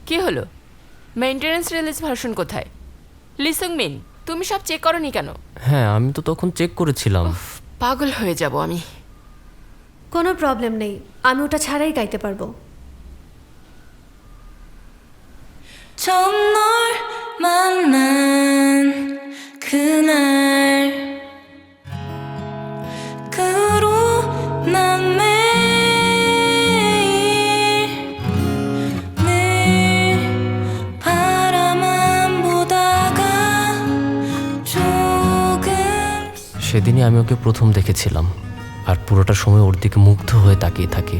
কি হলো? Maintenance release version কোথায়? লি সুংমিন, তুমি সব চেক করনি কেন? হ্যাঁ, আমি তো তখন চেক করেছিলাম। পাগল হয়ে যাব আমি। কোনো প্রবলেম নেই, আমি ওটা ছাড়াই গাইতে পারবো। 처음 널 만난 그날 그 후로 난 매일 늘 바라만 보다가 조금 সেদিনই আমি ওকে প্রথম দেখেছিলাম, আর পুরোটা সময় ওর দিকে মুগ্ধ হয়ে তাকিয়ে থাকি।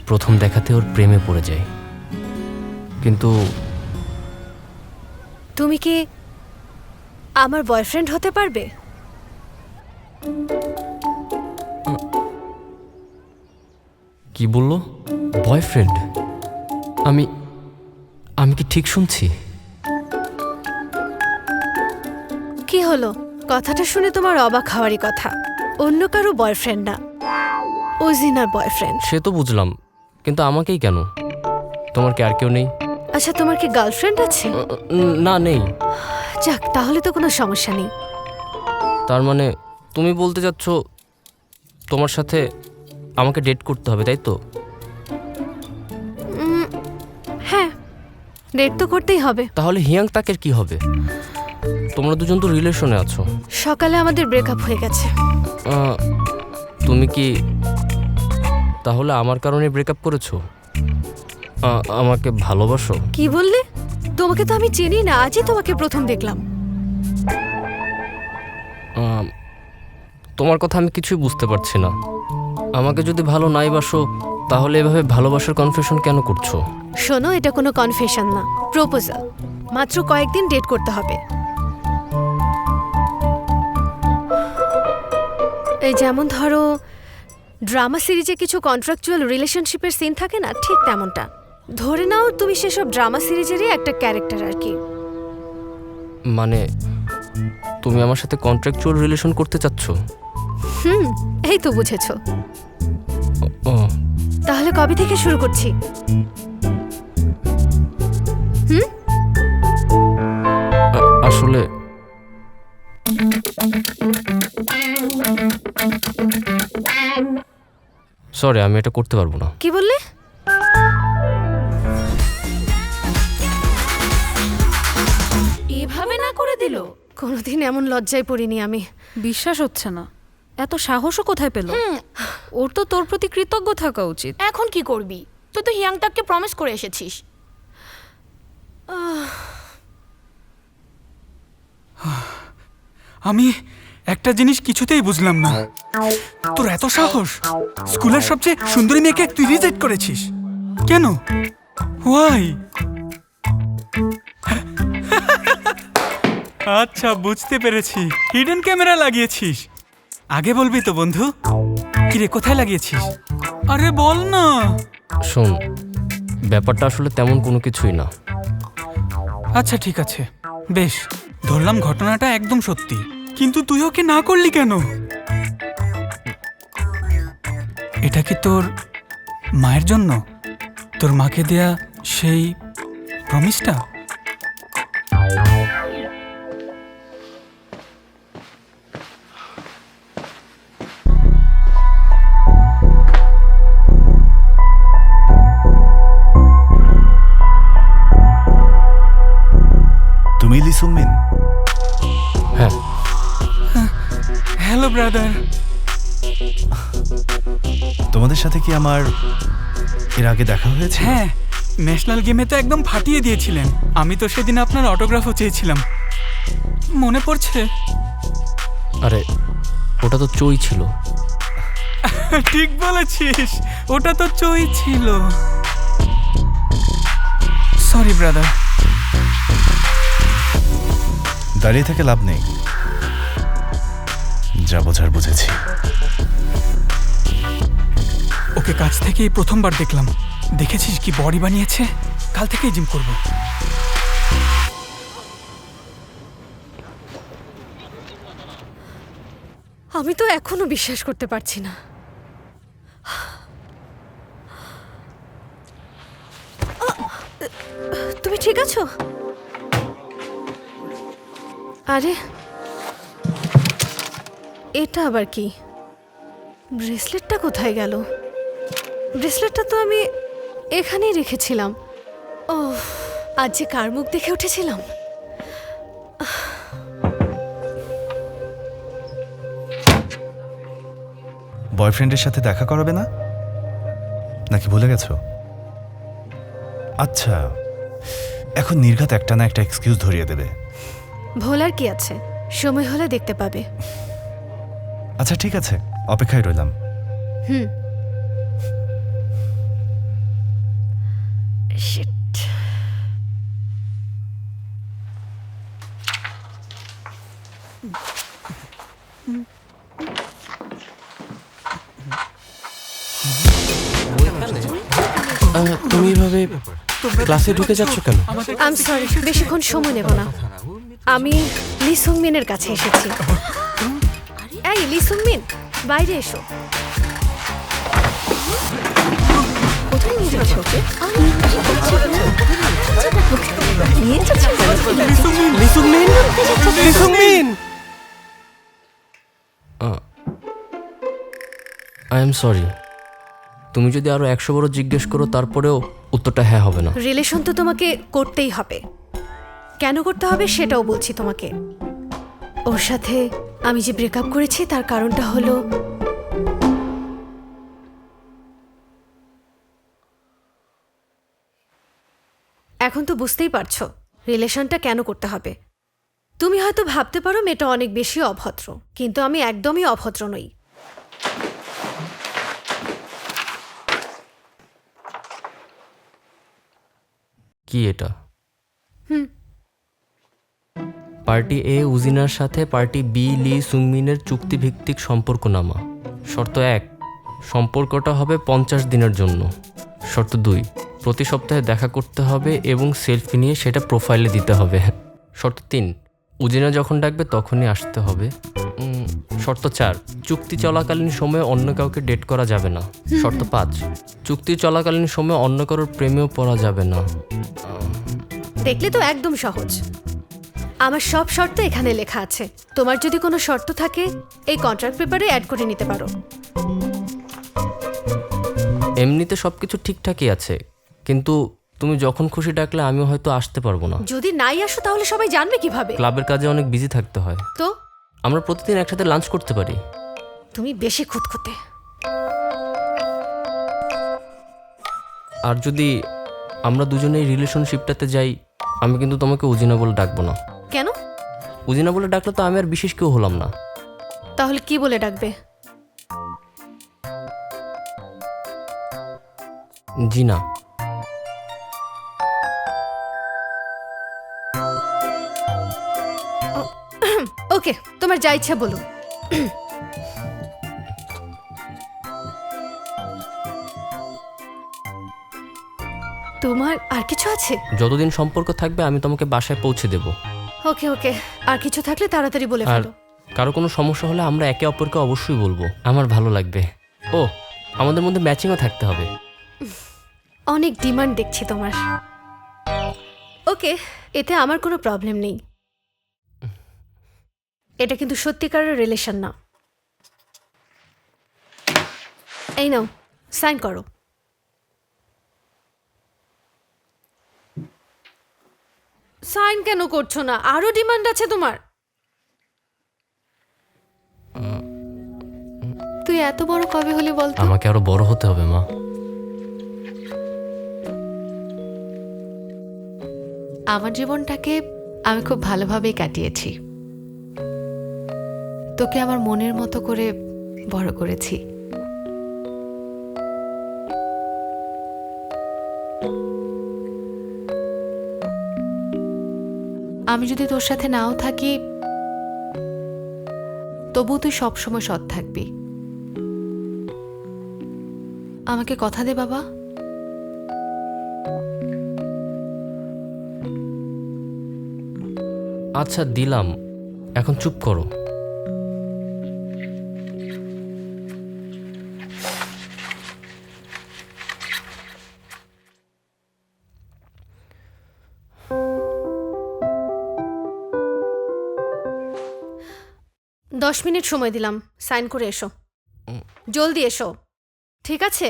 প্রথম দেখাতে ওর প্রেমে পড়ে যায়। কিন্তু তুমি কি আমার বয়ফ্রেন্ড হতে পারবে? কি বললো? বয়ফ্রেন্ড? আমি আমি কি ঠিক শুনছি? কি হলো? কথাটা শুনে তোমার অবাক হওয়ারই কথা। অন্য কারো বয়ফ্রেন্ড না, ও জিনার বয়ফ্রেন্ড। সে তো বুঝলাম, কিন্তু আমাকেই কেন? তোমার কি আর কেউ নেই? আচ্ছা, তোমার কি গার্লফ্রেন্ড আছে? না, নেই। যাক, তাহলে তো কোনো সমস্যা নেই। তার মানে তুমি বলতে চাচ্ছ তোমার সাথে আমাকে ডেট করতে হবে, তাই তো? হ্যাঁ, ডেট তো করতেই হবে। তাহলে হিয়াং তাকের কি হবে? তোমরা দুজন তো রিলেশনে আছো। সকালে আমাদের ব্রেকআপ হয়ে গেছে। তুমি কি তাহলে আমার কারণে ব্রেকআপ করেছো? আমাকে ভালোবাসো? কি বললে? তোমাকে তো আমি চিনি না, আজই তোমাকে প্রথম দেখলাম। তোমার কথা আমি কিছুই বুঝতে পারছি না। আমাকে যদি ভালো নাই বাসো, তাহলে এভাবে ভালোবাসার কনফেশন কেন করছো? শোনো, এটা কোনো কনফেশন না, প্রপোজাল। মাত্র কয়েকদিন ডেট করতে হবে। এই যেমন ধরো, ড্রামা সিরিজে কিছু কন্ট্রাকচুয়াল রিলেশনশিপের সিন থাকে না, ঠিক তেমনটা। ধরে নাও তুমি সেসব ড্রামা সিরিজেরই একটা ক্যারেক্টার আর কি। মানে তুমি আমার সাথে কন্ট্রাকচুয়াল রিলেশন করতে চাচ্ছ? এই তো বুঝেছো। ও, তাহলে কবে থেকে শুরু করছি? আসলে সরি, আমি এটা করতে পারবো না। কি বললে? এভাবে না করে দিল? কোনোদিন এমন লজ্জায় পড়িনি আমি। বিশ্বাস হচ্ছে না, এত সাহসও কোথায় পেল? ওর তো তোর প্রতি কৃতজ্ঞ থাকা উচিত। এখন কি করবি? তুই তো হিয়াং তাককে প্রমিস করে এসেছিস। আমি একটা জিনিস কিছুতেই বুঝলাম না। তোর এত সাহস! স্কুলের সবচেয়ে সুন্দরী মেয়েকে তুই রিজেক্ট করেছিস কেন? ওয়াই? আচ্ছা, বুঝতে পেরেছি, হিডেন ক্যামেরা লাগিয়েছিস। আগে বলবি তো বন্ধু। কিরে, কোথায় লাগিয়েছিস? আরে বল না। শোন, ব্যাপারটা আসলে তেমন কোনো কিছুই না। আচ্ছা ঠিক আছে, বেশ, ধরলাম ঘটনাটা একদম সত্যি, কিন্তু তুই ওকে না করলি কেন? এটা কি তোর মায়ের জন্য? তোর মাকে দেয়া সেই প্রমিসটা? তুমি লি সুংমিন? হ্যাঁ। Hello brother. তোমাদের সাথে কি আমার এর আগে দেখা হয়েছে? হ্যাঁ, ন্যাশনাল গেমে তো একদম ফাটিয়ে দিয়েছিলেন। আমি তো সেদিন আপনার অটোগ্রাফও চেয়েছিলাম, মনে পড়ছে? আরে ওটা তো চই ছিল। ঠিক বলেছিস, ওটা তো চই ছিল। Sorry brother. দাঁড়িয়ে থেকে লাভ নেই, যা বোঝার বুঝেছি। ওকে কাছ থেকেই প্রথমবার দেখলাম। দেখেছিস কি বডি বানিয়েছে? কাল থেকেই জিম করব। আমি তো এখনো বিশ্বাস করতে পারছি না। তুমি ঠিক আছো? আরে এটা আবার কি? ব্রেসলেটটা কোথায় গেল? ব্রেসলেটটা তো আমি এখানেই রেখেছিলাম। ও, আজ যে কার মুখ দেখে উঠেছিলাম। বয়ফ্রেন্ডের সাথে দেখা করাবে না, নাকি ভুলে গেছো? আচ্ছা, এখন নির্ঘাত একটা না একটা এক্সকিউজ ধরিয়ে দেবে। ভোলার কি আছে, সময় হলে দেখতে পাবে। আচ্ছা ঠিক আছে, অপেক্ষায় রইলাম। Shit. তুমি এভাবে ক্লাসে ঢুকে যাচ্ছ কেন? I'm sorry, বেশিক্ষণ সময় নেব না। আমি লি সুংমিনের কাছে এসেছি। এই লি সুংমিন, বাইরে এসো। কোথায় নিয়ে যাচ্ছ ওকে? নিয়ে যাচ্ছ আই এম সরি। তুমি যদি আরো 100 বার জিজ্ঞেস করো তারপরেও উত্তরটা হ্যাঁ হবে না। রিলেশন তো তোমাকে করতেই হবে। কেন করতে হবে সেটাও বলছি তোমাকে। ওর সাথে আমি যে ব্রেকআপ করেছি তার কারণটা হলো এখন তো বুঝতেই পারছো রিলেশনটা কেন করতে হবে। তুমি হয়তো ভাবতে পারো মেয়েটা অনেক বেশি অভদ্র, কিন্তু আমি একদমই অভদ্র নই। কি এটা? পার্টি এ উজিনার সাথে পার্টি বি লি সুংমিনের চুক্তিভিত্তিক সম্পর্কনামা। শর্ত 1, সম্পর্কটা হবে 50 দিনের জন্য। শর্ত 2, প্রতি সপ্তাহে দেখা করতে হবে এবং সেলফি নিয়ে সেটা প্রোফাইলে দিতে হবে। শর্ত 3, উজিনা যখন ডাকবে তখনই আসতে হবে। শর্ত 4, চুক্তি চলাকালীন সময়ে অন্য কাউকে ডেট করা যাবে না। শর্ত 5, চুক্তি চলাকালীন সময়ে অন্য কারোর প্রেমেও পড়া যাবে না। দেখলে তো একদম সহজ। আমার সব শর্ত এখানে লেখা আছে। তোমার যদি কোনো শর্ত থাকে এই কন্ট্রাক্ট পেপারে অ্যাড করে নিতে পারো। এমনিতে সব কিছু ঠিকঠাকই আছে, কিন্তু তুমি যখন খুশি ডাকলে আমি হয়তো আসতে পারবো না। যদি নাই আসো তাহলে সবাই জানবে কিভাবে? ক্লাবের কাজে অনেক বিজি থাকতে হয়। তো আমরা প্রতিদিন একসাথে লাঞ্চ করতে পারি। তুমি বেশি খুঁতখুঁতে। আর যদি আমরা দুজনেই রিলেশনশিপটাতে যাই, আমি কিন্তু তোমাকে উজিনা বলে ডাকবো না। কেন? উজিনা বলে ডাকলে তো আমি আর বিশেষ কেউ হলাম না। তাহলে কি বলে ডাকবে? জিনা। ওকে, তোমার যা ইচ্ছা বলো। তোমার আর কিছু আছে? যতদিন সম্পর্ক থাকবে আমি তোমাকে বাসায় পৌঁছে দেব। ওকে ওকে, আর কিছু থাকলে তাড়াতাড়ি বলে আর ফেলো। কারো কোনো সমস্যা হলে আমরা একে অপরকে অবশ্যই বলবো। আমার ভালো লাগবে। ও, আমাদের মধ্যে ম্যাচিংও থাকতে হবে। অনেক ডিমান্ড দেখছি তোমার। ওকে, এতে আমার কোনো প্রবলেম নেই। এটা কিন্তু সত্যিকারের রিলেশন না। এই নাও, সাইন করো। সাইন কেন করছো না? আরো ডিমান্ড আছে তোমার। তুই এত বড় কবে হলি বলতো? আমাকে আরো বড় হতে হবে মা। আমার জীবনটাকে আমি খুব ভালোভাবেই কাটিয়েছি। তোকে আমার মনের মতো করে বড় করেছি। আমি যদি তোর সাথে নাও থাকি তবুও তুই সবসময় সৎ থাকবি। আমাকে কথা দে বাবা। আচ্ছা দিলাম, এখন চুপ করো। 10 মিনিট সময় দিলাম, সাইন করে এসো। জলদি এসো, ঠিক আছে?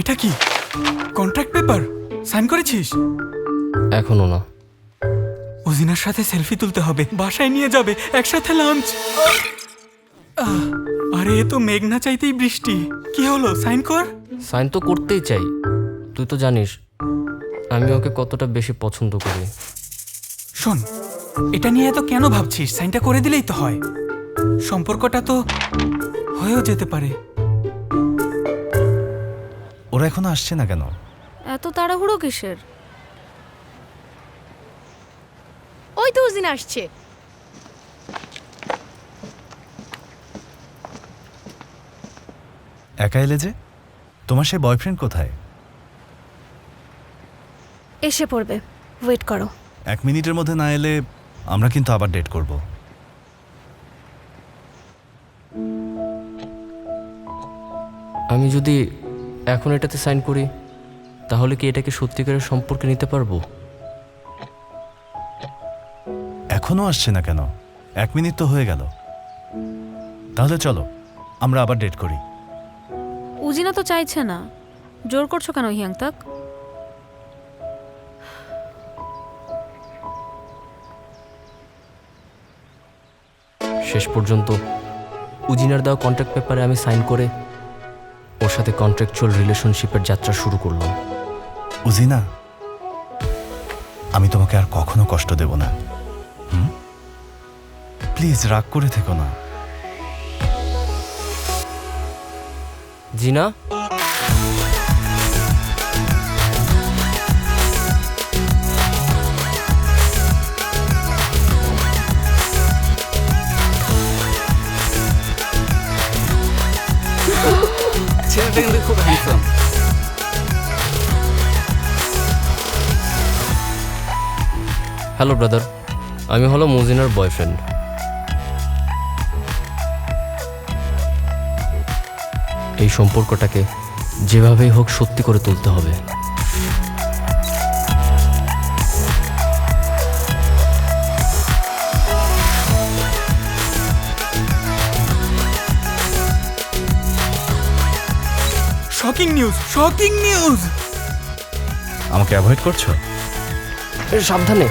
এটা কি কন্ট্রাক্ট পেপার? সাইন করেছিস? এখনো না। উজিনার সাথে সেলফি তুলতে হবে, বাসায় নিয়ে যাবে, একসাথে লাঞ্চ। আরে এ তো মেঘ না চাইতেই বৃষ্টি। কি হলো, সাইন কর। সাইন তো করতেই চাই, তুই তো জানিস আমি ওকে কতটা বেশি পছন্দ করি। শোন, এটা নিয়ে এত কেন ভাবছিস? সাইনটা করে দিলেই তো হয়। সম্পর্কটা তো হয়েও যেতে পারে। ওরা এখনো আসছে না কেন? এত তাড়াহুড়ো কিসের? ওই তো উজিনা আসছে। একা এলে যে? তোমার সেই বয়ফ্রেন্ড কোথায়? এসে পড়বে, ওয়েট করো। 1 মিনিটের মধ্যে না এলে আমরা কিন্তু আবার ডেট করব। আমি যদি এখন এটাতে সাইন করি তাহলে কি এটাকে সত্যিকারের সম্পর্কে নিতে পারবো? এখনো আসছে না কেন? 1 মিনিট তো হয়ে গেল। তাহলে চলো আমরা আবার ডেট করি। উজিনা তো চাইছে না, জোর করছো কেন হিয়াংতাক? শেষ পর্যন্ত উজিনার দেওয়া কন্ট্রাক্ট পেপারে আমি সাইন করে ওর সাথে কন্ট্রাকচুয়াল রিলেশনশিপের যাত্রা শুরু করলাম। উজিনা, আমি তোমাকে আর কখনো কষ্ট দেব না। প্লিজ রাগ করে থেকো না। জিনা, ছেলেটা কিন্তু খুব হ্যান্ডসাম। হ্যালো ব্রাদার, আমি হলো মুজিনার বয়ফ্রেন্ড। এই সম্পর্কটাকে যেভাবেই হোক সত্যি করে তুলতে হবে। Shocking news, shocking news. আমাকে অ্যাভয়েড করছো? সাবধানে।